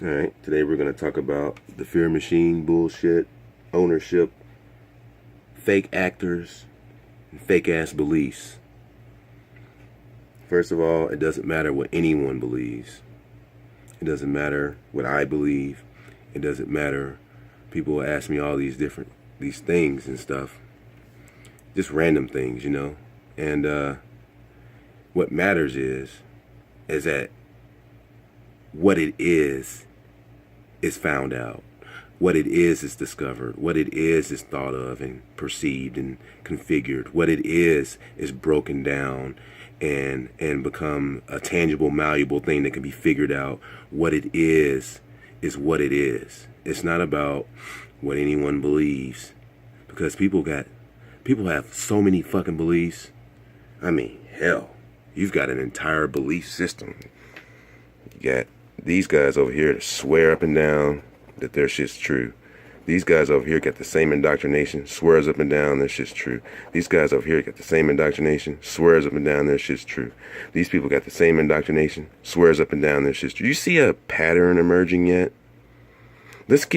Alright, today we're going to talk about the fear machine bullshit, ownership, fake actors, and fake ass beliefs. First of all, it doesn't matter what anyone believes. It doesn't matter what I believe. It doesn't matter. People ask me all these things and stuff. Just random things, you know. And what matters is that what it is found out. What it is discovered. What it is thought of and perceived and configured. What it is broken down and become a tangible, malleable thing that can be figured out. What it is what it is. It's not about what anyone believes, because people have so many fucking beliefs. I mean, hell, you've got an entire belief system. You got these guys over here that swear up and down that their shit's true. These guys over here got the same indoctrination, swears up and down their shit's true. These guys over here got the same indoctrination, swears up and down their shit's true. These people got the same indoctrination, swears up and down their shit's true. You see a pattern emerging yet? Let's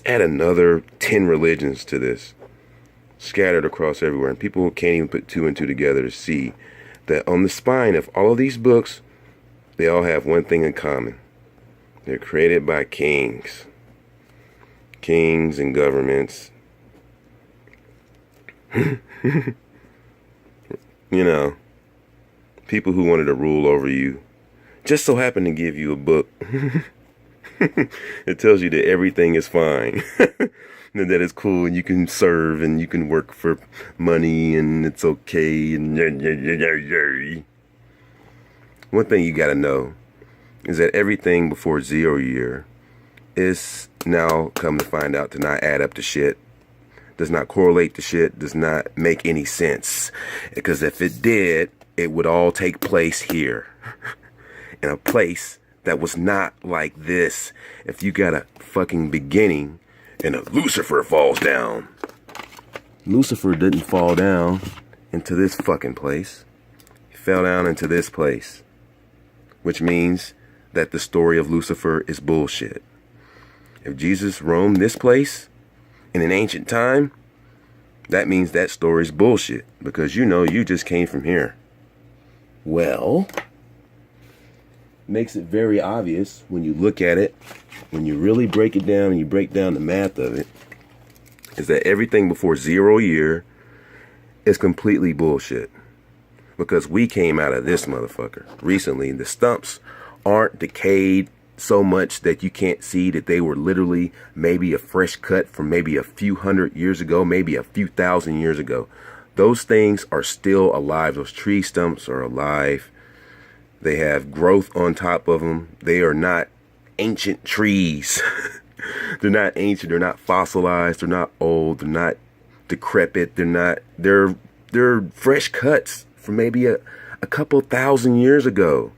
add another 10 religions to this, scattered across everywhere, and people can't even put two and two together to see that on the spine of all of these books, they all have one thing in common. They're created by kings and governments. You know, people who wanted to rule over you just so happen to give you a book. It tells you that everything is fine. And that it's cool and you can serve and you can work for money and it's okay. And one thing you gotta know is that everything before 0 year is now come to find out to not add up to shit, does not correlate to shit, does not make any sense. Because if it did, it would all take place here. In a place that was not like this. If you got a fucking beginning and a Lucifer falls down. Lucifer didn't fall down into this fucking place. He fell down into this place. Which means that the story of Lucifer is bullshit. If Jesus roamed this place in an ancient time, that means that story's bullshit, because you know you just came from here. Well, makes it very obvious when you look at it, when you really break it down and you break down the math of it, is that everything before 0 year is completely bullshit. Because we came out of this motherfucker recently. The stumps aren't decayed so much that you can't see that they were literally maybe a fresh cut from maybe a few hundred years ago, maybe a few thousand years ago. Those things are still alive. Those tree stumps are alive. They have growth on top of them. They are not ancient trees. They're not ancient. They're not fossilized. They're not old. They're not decrepit. They're fresh cuts from maybe a couple thousand years ago.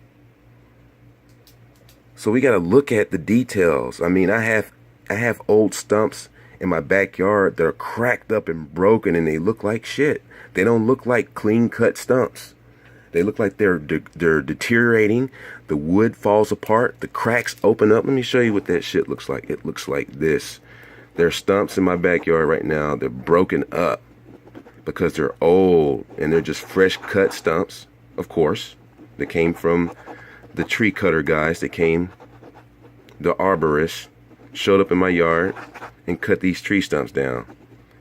So we got to look at the details. I mean, I have old stumps in my backyard that are cracked up and broken, and they look like shit. They don't look like clean cut stumps. They look like they're deteriorating. The wood falls apart. The cracks open up. Let me show you what that shit looks like. It looks like this. There are stumps in my backyard right now. They're broken up because they're old and they're just fresh cut stumps, of course. They came from the tree cutter guys. The arborists showed up in my yard and cut these tree stumps down.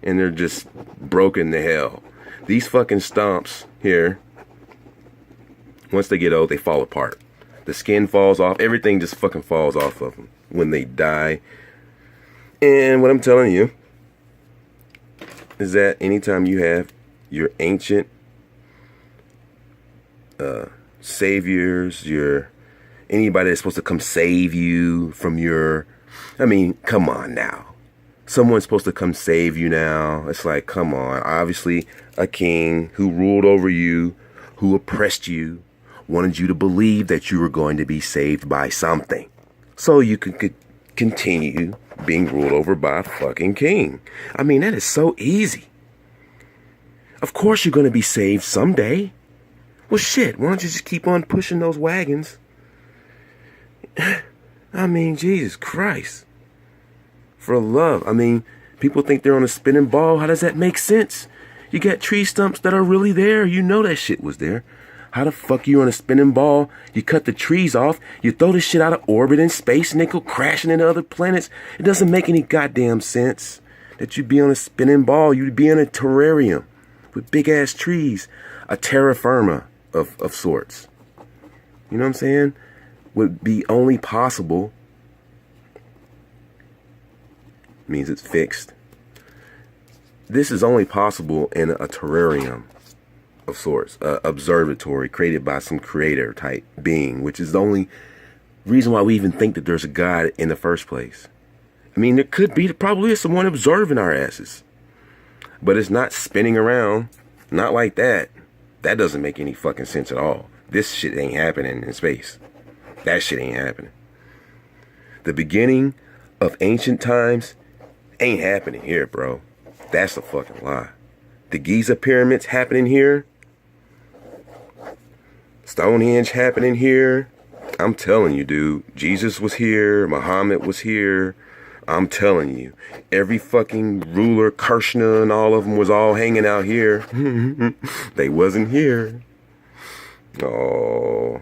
And they're just broken to hell. These fucking stumps here, once they get old, they fall apart. The skin falls off. Everything just fucking falls off of them when they die. And what I'm telling you is that anytime you have your ancient saviors, anybody that's supposed to come save you from I mean, come on now. Someone's supposed to come save you now. It's like, come on. Obviously, a king who ruled over you, who oppressed you, wanted you to believe that you were going to be saved by something. So you could continue being ruled over by a fucking king. I mean, that is so easy. Of course you're going to be saved someday. Well, shit, why don't you just keep on pushing those wagons? I I mean, Jesus Christ. For love. I mean, people think they're on a spinning ball. How does that make sense? You got tree stumps that are really there. You know that shit was there. How the fuck you on a spinning ball? You cut the trees off. You throw this shit out of orbit in space and they go crashing into other planets. It doesn't make any goddamn sense that you'd be on a spinning ball. You'd be in a terrarium with big ass trees. A terra firma of sorts. You know what I'm saying? Would be only possible. Means it's fixed. This is only possible in a terrarium of sorts, observatory created by some creator type being, which is the only reason why we even think that there's a God in the first place. I mean, there probably is someone observing our asses, but it's not spinning around, not like that. That doesn't make any fucking sense at all. This shit ain't happening in space. That shit ain't happening. The beginning of ancient times ain't happening here, bro. That's a fucking lie. The Giza pyramids happening here. Stonehenge happening here. I'm telling you, dude. Jesus was here. Muhammad was here. I'm telling you. Every fucking ruler, Krishna, and all of them was all hanging out here. They wasn't here. Oh.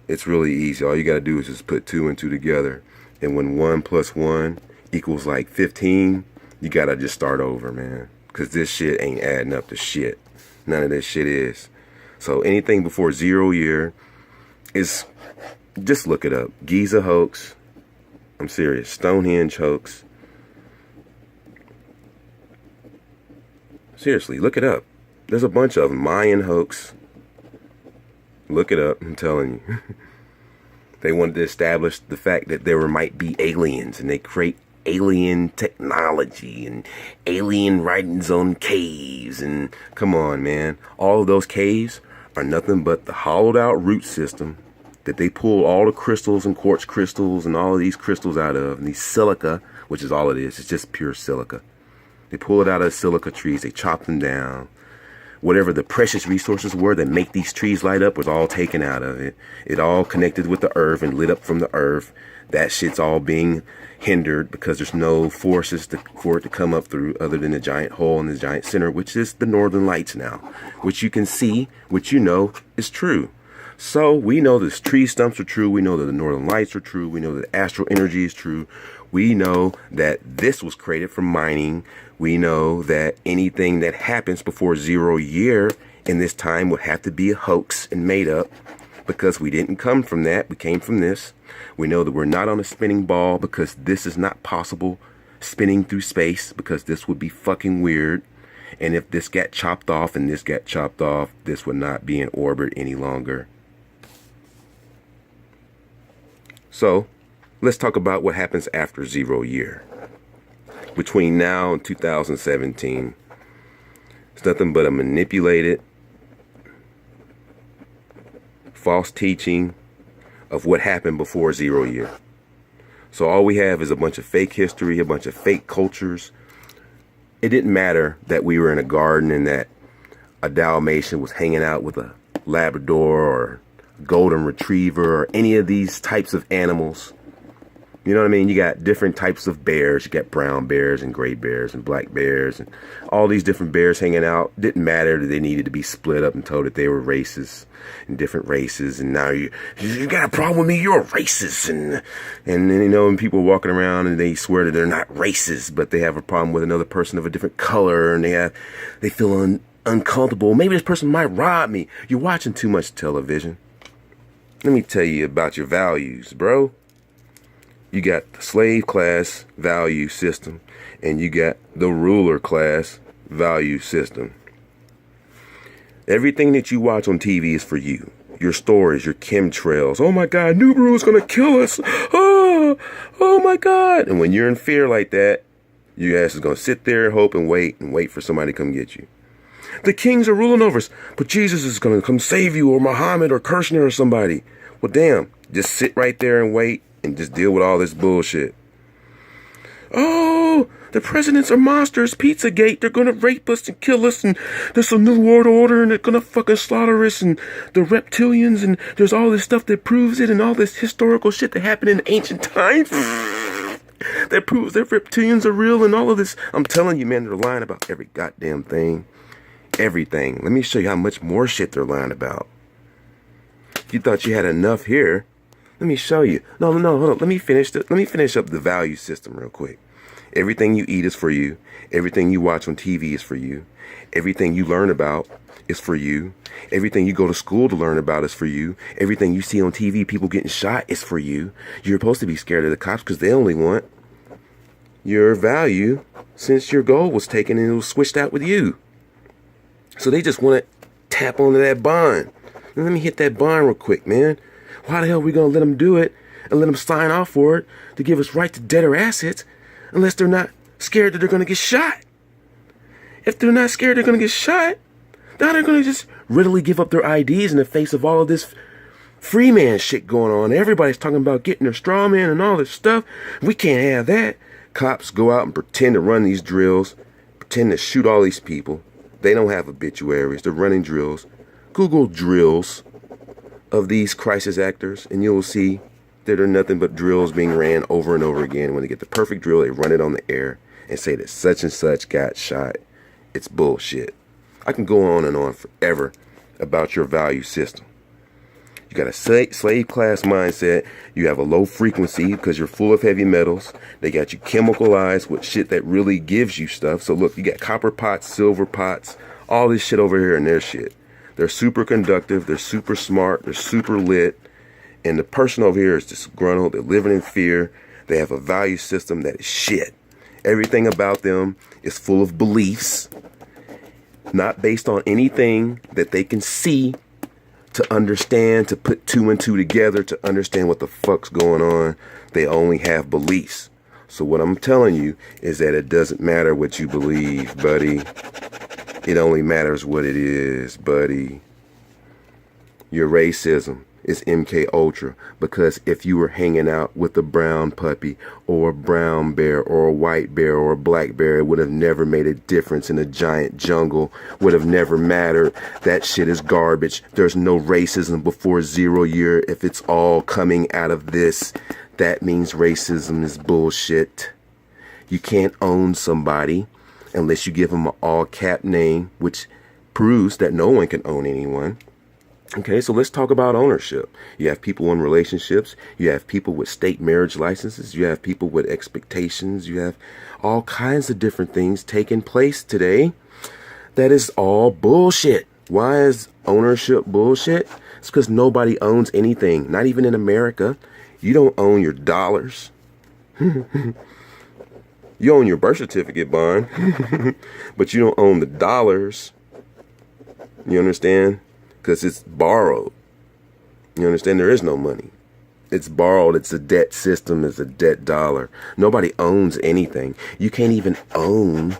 It's really easy. All you gotta do is just put 2 and 2 together. And when 1 + 1 equals like 15, you gotta just start over, man. Because this shit ain't adding up to shit. None of this shit is. So anything before 0 year is, just look it up. Giza hoax. I'm serious. Stonehenge hoax. Seriously, look it up. There's a bunch of them. Mayan hoax. Look it up. I'm telling you. They wanted to establish the fact that there might be aliens, and they create alien technology and alien writings on caves. And come on, man. All of those caves are nothing but the hollowed out root system that they pull all the crystals and quartz crystals and all of these crystals out of, and these silica, which is all it is. It's just pure silica. They pull it out of the silica trees. They chop them down. Whatever the precious resources were that make these trees light up was all taken out of it. It all connected with the earth and lit up from the earth. That shit's all being hindered because there's no forces for it to come up through other than the giant hole in the giant center, which is the northern lights now, which you can see, which you know is true. So we know that tree stumps are true. We know that the northern lights are true. We know that astral energy is true. We know that this was created from mining. We know that anything that happens before 0 year in this time would have to be a hoax and made up, because we didn't come from that. We came from this. We know that we're not on a spinning ball because this is not possible, spinning through space, because this would be fucking weird. And if this got chopped off and this got chopped off, this would not be in orbit any longer. So let's talk about what happens after 0 year. Between now and 2017, it's nothing but a manipulated, false teaching of what happened before 0 year. So all we have is a bunch of fake history, a bunch of fake cultures. It didn't matter that we were in a garden and that a Dalmatian was hanging out with a Labrador or golden retriever or any of these types of animals. You know what I mean? You got different types of bears. You got brown bears and gray bears and black bears and all these different bears hanging out. Didn't matter that they needed to be split up and told that they were races and different races. And now you got a problem with me, you're racist. And you know, when people are walking around and they swear that they're not racist, but they have a problem with another person of a different color, and they feel uncomfortable. Maybe this person might rob me. You're watching too much television. Let me tell you about your values, bro. You got the slave class value system, and you got the ruler class value system. Everything that you watch on TV is for you. Your stories, your chemtrails. Oh my God, Nibiru is going to kill us. Oh my God. And when you're in fear like that, your ass is going to sit there, hope, and wait for somebody to come get you. The kings are ruling over us, but Jesus is going to come save you, or Muhammad or Krishna or somebody. Well, damn, just sit right there and wait and just deal with all this bullshit. Oh, The presidents are monsters. Pizzagate. They're gonna rape us and kill us. And there's a new world order. And they're gonna fucking slaughter us. And the reptilians. And there's all this stuff that proves it. And all this historical shit that happened in ancient times. That proves that reptilians are real. And all of this. I'm telling you, man, they're lying about every goddamn thing. Everything. Let me show you how much more shit they're lying about. You thought you had enough here. Let me show you. No, hold on. Let me finish up the value system real quick. Everything you eat is for you. Everything you watch on TV is for you. Everything you learn about is for you. Everything you go to school to learn about is for you. Everything you see on TV, people getting shot, is for you. You're supposed to be scared of the cops because they only want your value since your goal was taken and it was switched out with you. So they just want to tap onto that bond. Let me hit that bond real quick, man. Why the hell are we going to let them do it and let them sign off for it to give us right to debtor assets unless they're not scared that they're going to get shot? If they're not scared they're going to get shot, now they're going to just readily give up their IDs in the face of all of this free man shit going on. Everybody's talking about getting their straw man and all this stuff. We can't have that. Cops go out and pretend to run these drills, pretend to shoot all these people. They don't have obituaries. They're running drills. Google drills of these crisis actors, and you'll see that they're nothing but drills being ran over and over again. When they get the perfect drill, they run it on the air and say that such and such got shot. It's bullshit. I can go on and on forever about your value system. You got a slave class mindset. You have a low frequency because you're full of heavy metals. They got you chemicalized with shit that really gives you stuff. So look, you got copper pots, silver pots, all this shit over here and their shit. They're super conductive. They're super smart. They're super lit. And the person over here is disgruntled. They're living in fear. They have a value system that is shit. Everything about them is full of beliefs, not based on anything that they can see to understand, to put two and two together, to understand what the fuck's going on. They only have beliefs. So what I'm telling you is that it doesn't matter what you believe, buddy. It only matters what it is, buddy. Your racism is MK Ultra, because if you were hanging out with a brown puppy or a brown bear or a white bear or a black bear, it would have never made a difference in a giant jungle, would have never mattered. That shit is garbage. There's no racism before 0 year. If it's all coming out of this, that means racism is bullshit. You can't own somebody unless you give them an all-cap name, which proves that no one can own anyone. Okay, so let's talk about ownership. You have people in relationships. You have people with state marriage licenses. You have people with expectations. You have all kinds of different things taking place today. That is all bullshit. Why is ownership bullshit? It's because nobody owns anything, not even in America. You don't own your dollars. You own your birth certificate, Bond, but you don't own the dollars. You understand? Because it's borrowed. You understand? There is no money. It's borrowed. It's a debt system. It's a debt dollar. Nobody owns anything. You can't even own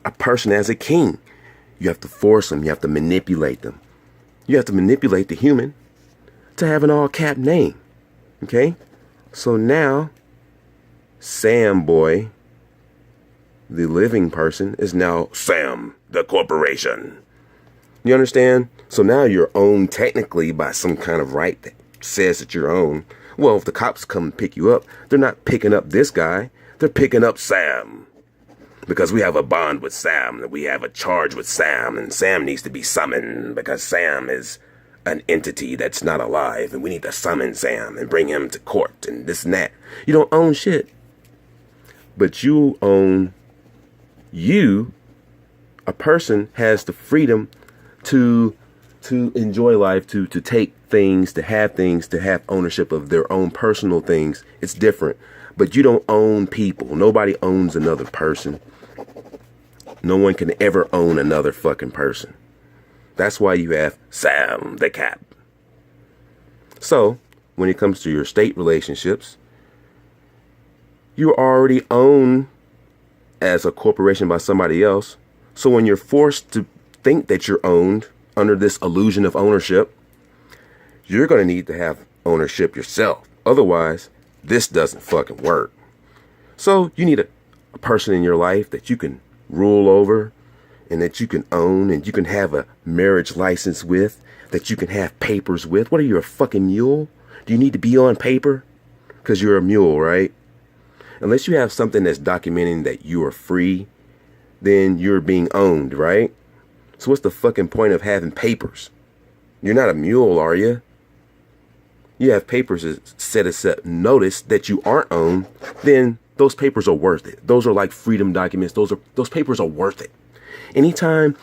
a person as a king. You have to force them. You have to manipulate them. You have to manipulate the human to have an all-cap name. Okay? So now, Sam Boy, the living person, is now Sam, the corporation. You understand? So now you're owned technically by some kind of right that says that you're owned. Well, if the cops come and pick you up, they're not picking up this guy. They're picking up Sam. Because we have a bond with Sam, that we have a charge with Sam, and Sam needs to be summoned because Sam is an entity that's not alive, and we need to summon Sam and bring him to court and this and that. You don't own shit. But you own you. A person has the freedom to enjoy life, to take things, to have ownership of their own personal things. It's different. But you don't own people. Nobody owns another person. No one can ever own another fucking person. That's why you have Sam the Cap. So, when it comes to your state relationships, you're already owned as a corporation by somebody else. So when you're forced to think that you're owned under this illusion of ownership, you're going to need to have ownership yourself. Otherwise, this doesn't fucking work. So you need to a person in your life that you can rule over and that you can own and you can have a marriage license with, that you can have papers with. What are you, a fucking mule? Do you need to be on paper? Because you're a mule, right? Unless you have something that's documenting that you are free, then you're being owned, right? So what's the fucking point of having papers? You're not a mule, are you? You have papers that set us up notice that you aren't owned, then those papers are worth it. Those are like freedom documents. Those papers are worth it. Anytime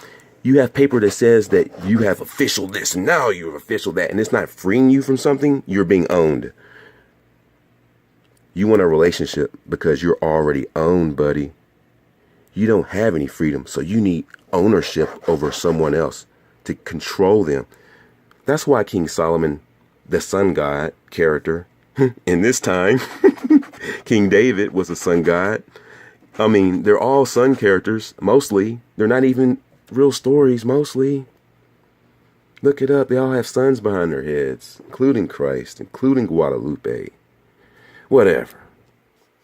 you have paper that says that you have official this and now you have official that, and it's not freeing you from something, you're being owned. You want a relationship because you're already owned, buddy. You don't have any freedom, so you need ownership over someone else to control them. That's why King Solomon, the sun god character, in this time, King David was a sun god. I mean, they're all sun characters, mostly. They're not even real stories, mostly. Look it up. They all have suns behind their heads, including Christ, including Guadalupe. Whatever.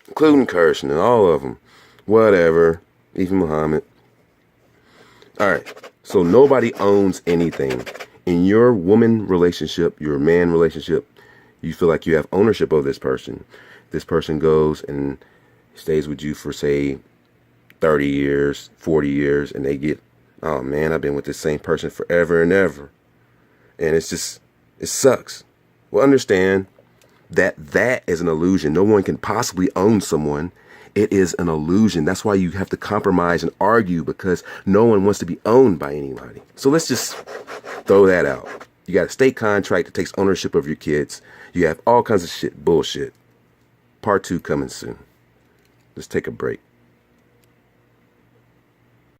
Including Kirsten and all of them. Whatever. Even Muhammad. All right. So nobody owns anything. In your woman relationship, your man relationship, you feel like you have ownership of this person. This person goes and stays with you for, say, 30 years, 40 years, and they get, oh man, I've been with this same person forever and ever. And it's just, it sucks. Well, understand that is an illusion. No one can possibly own someone. It is an illusion. That's why you have to compromise and argue, because no one wants to be owned by anybody. So let's just throw that out. You got a state contract that takes ownership of your kids. You have all kinds of shit, bullshit. Part 2 coming soon. Let's take a break.